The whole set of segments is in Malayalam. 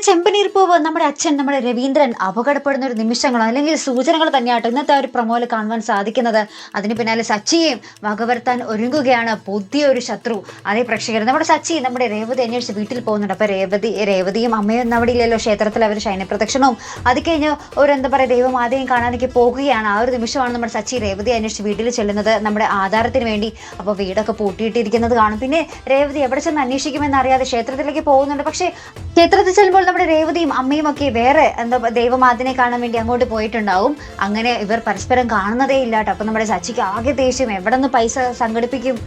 ചെമ്പനീർപ്പൂവ് നമ്മുടെ അച്ഛൻ നമ്മുടെ രവീന്ദ്രൻ അപകടപ്പെടുന്ന ഒരു നിമിഷങ്ങളോ അല്ലെങ്കിൽ സൂചനകൾ തന്നെയാട്ടോ ഇന്നത്തെ ഒരു പ്രൊമോയിൽ കാണുവാൻ സാധിക്കുന്നത്. അതിന് പിന്നാലെ സച്ചിയെയും വകവരുത്താൻ ഒരുങ്ങുകയാണ് പുതിയൊരു ശത്രു. അതേ പ്രേക്ഷകർ നമ്മുടെ സച്ചി നമ്മുടെ രേവതി അന്വേഷിച്ച് വീട്ടിൽ പോകുന്നുണ്ട്. അപ്പൊ രേവതിയും അമ്മയും അവിടെ ഇല്ലല്ലോ, ക്ഷേത്രത്തിൽ അവർ ശയനപ്രദക്ഷിണവും അത് കഴിഞ്ഞ് ഒരു എന്താ പറയുക ദൈവമാതയും കാണാനൊക്കെ പോകുകയാണ്. ആ ഒരു നിമിഷമാണ് നമ്മുടെ സച്ചി രേവതി അന്വേഷിച്ച് വീട്ടിൽ ചെല്ലുന്നത് നമ്മുടെ ആധാരത്തിന് വേണ്ടി. അപ്പോൾ വീടൊക്കെ പൂട്ടിയിട്ടിരിക്കുന്നത് കാണും. പിന്നെ രേവതി എവിടെ ചെന്ന് അന്വേഷിക്കുമെന്ന് അറിയാതെ ക്ഷേത്രത്തിലേക്ക് പോകുന്നുണ്ട്. പക്ഷേ ക്ഷേത്രത്തിൽ ചെല്ലുമ്പോൾ നമ്മുടെ രേവതിയും അമ്മയും ഒക്കെ വേറെ എന്താ ദൈവമാതിനെ കാണാൻ വേണ്ടി അങ്ങോട്ട് പോയിട്ടുണ്ടാവും. അങ്ങനെ ഇവർ പരസ്പരം കാണുന്നതേ ഇല്ലാട്ടോ. അപ്പൊ നമ്മുടെ സച്ചിക്ക് ആകെ ദേഷ്യം, എവിടെ നിന്ന് പൈസ സംഘടിപ്പിക്കും.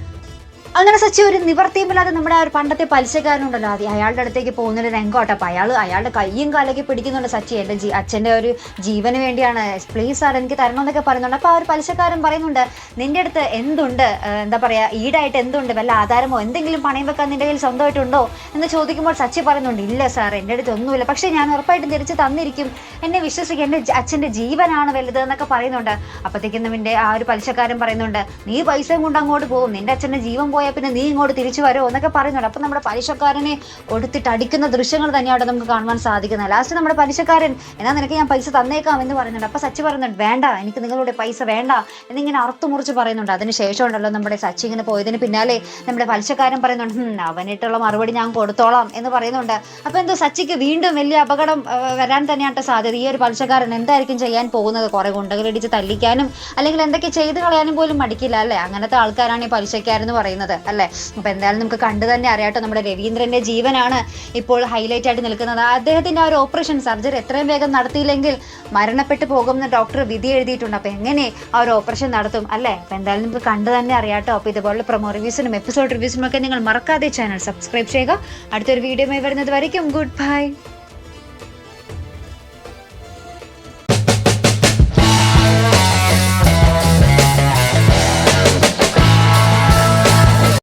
അങ്ങനെ സച്ചി ഒരു നിവർത്തിയുമില്ലാതെ നമ്മുടെ ആ ഒരു പണ്ടത്തെ പലിശക്കാരനുണ്ടല്ലോ അയാളുടെ അടുത്തേക്ക് പോകുന്നൊരു രംഗോട്ടോ. അപ്പൊ അയാളുടെ കയ്യും കാലൊക്കെ പിടിക്കുന്നുണ്ട് സച്ചി. എൻ്റെ അച്ഛൻ്റെ ഒരു ജീവന് വേണ്ടിയാണ്, പ്ലീസ് സാർ എനിക്ക് തരണമെന്നൊക്കെ പറയുന്നുണ്ട്. അപ്പൊ ആ ഒരു പലിശക്കാരൻ പറയുന്നുണ്ട്, നിന്റെ അടുത്ത് എന്തുണ്ട്, എന്താ പറയാ ഈടായിട്ട് എന്തുണ്ട്, വല്ല ആധാരമോ എന്തെങ്കിലും പണയം വെക്കാൻ നിന്റെ കയ്യിൽ സ്വന്തമായിട്ടുണ്ടോ എന്ന് ചോദിക്കുമ്പോൾ സച്ചി പറയുന്നുണ്ട്, ഇല്ല സാർ എൻ്റെ അടുത്ത് ഒന്നുമില്ല, പക്ഷെ ഞാൻ ഉറപ്പായിട്ടും തിരിച്ച് തന്നിരിക്കും, എന്നെ വിശ്വസിക്കും, എൻ്റെ അച്ഛൻ്റെ ജീവനാണ് വലുത് എന്നൊക്കെ പറയുന്നുണ്ട്. അപ്പോഴത്തേക്കും നിന്റെ ആ ഒരു പലിശക്കാരൻ പറയുന്നുണ്ട്, നീ പൈസയും കൊണ്ട് അങ്ങോട്ട് പോകും, നിന്റെ അച്ഛൻ്റെ ജീവൻ പോയാൽ പിന്നെ നീ ഇങ്ങോട്ട് തിരിച്ചു വരുമോ എന്നൊക്കെ പറയുന്നുണ്ട്. അപ്പൊ നമ്മുടെ പലിശക്കാരനെ കൊടുത്തിട്ട് അടിക്കുന്ന ദൃശ്യങ്ങൾ തന്നെയാണ് നമുക്ക് കാണുവാൻ സാധിക്കുന്നത്. ലാസ്റ്റ് നമ്മുടെ പലിശക്കാരൻ എന്നാ നിനക്ക് ഞാൻ പൈസ തന്നേക്കാം എന്ന് പറയുന്നുണ്ട്. അപ്പൊ സച്ചി പറയുന്നുണ്ട്, വേണ്ട എനിക്ക് നിങ്ങളുടെ പൈസ വേണ്ട എന്നിങ്ങനെ അറുത്തു മുറിച്ച് പറയുന്നുണ്ട്. അതിനുശേഷം ഉണ്ടല്ലോ നമ്മുടെ സച്ചി ഇങ്ങനെ പോയതിന് പിന്നാലെ നമ്മുടെ പലിശക്കാരൻ പറയുന്നുണ്ട്, അവനിട്ടുള്ള മറുപടി ഞാൻ കൊടുത്തോളാം എന്ന് പറയുന്നുണ്ട്. അപ്പൊ എന്തോ സച്ചിക്ക് വീണ്ടും വലിയ അപകടം വരാൻ തന്നെയാണ് സാധ്യത. ഈ ഒരു പലിശക്കാരൻ എന്തായിരിക്കും ചെയ്യാൻ പോകുന്നത്, കുറെ ഗുണ്ടകളിടിച്ച് തല്ലിക്കാനും അല്ലെങ്കിൽ എന്തൊക്കെ ചെയ്ത് കളയാനും പോലും മടിക്കില്ല അല്ലെ. അങ്ങനത്തെ ആൾക്കാരാണ് ഈ പലിശക്കാരെന്ന് പറയുന്നത് അല്ലെ. അപ്പൊ എന്തായാലും നമുക്ക് കണ്ടു തന്നെ അറിയാട്ടോ, നമ്മുടെ രവീന്ദ്രന്റെ ജീവനാണ് ഇപ്പോൾ ഹൈലൈറ്റ് ആയിട്ട് നിൽക്കുന്നത്. അദ്ദേഹത്തിന്റെ ആ ഒരു ഓപ്പറേഷൻ സർജറി എത്രയും വേഗം നടത്തിയില്ലെങ്കിൽ മരണപ്പെട്ടു പോകുമെന്ന് ഡോക്ടർ വിധി എഴുതിയിട്ടുണ്ട്. അപ്പൊ എങ്ങനെ ആ ഒരു ഓപ്പറേഷൻ നടത്തും അല്ലെ. അപ്പൊ എന്തായാലും നമുക്ക് കണ്ടു തന്നെ അറിയാട്ടോ. അപ്പൊ ഇതുപോലുള്ള പ്രൊമോ റിവ്യൂസിനും എപ്പിസോഡ് റിവ്യൂസിനും ഒക്കെ നിങ്ങൾ മറക്കാതെ ചാനൽ സബ്സ്ക്രൈബ് ചെയ്യുക. അടുത്തൊരു വീഡിയോ വരുന്നത് വരയ്ക്കും ഗുഡ് ബൈ.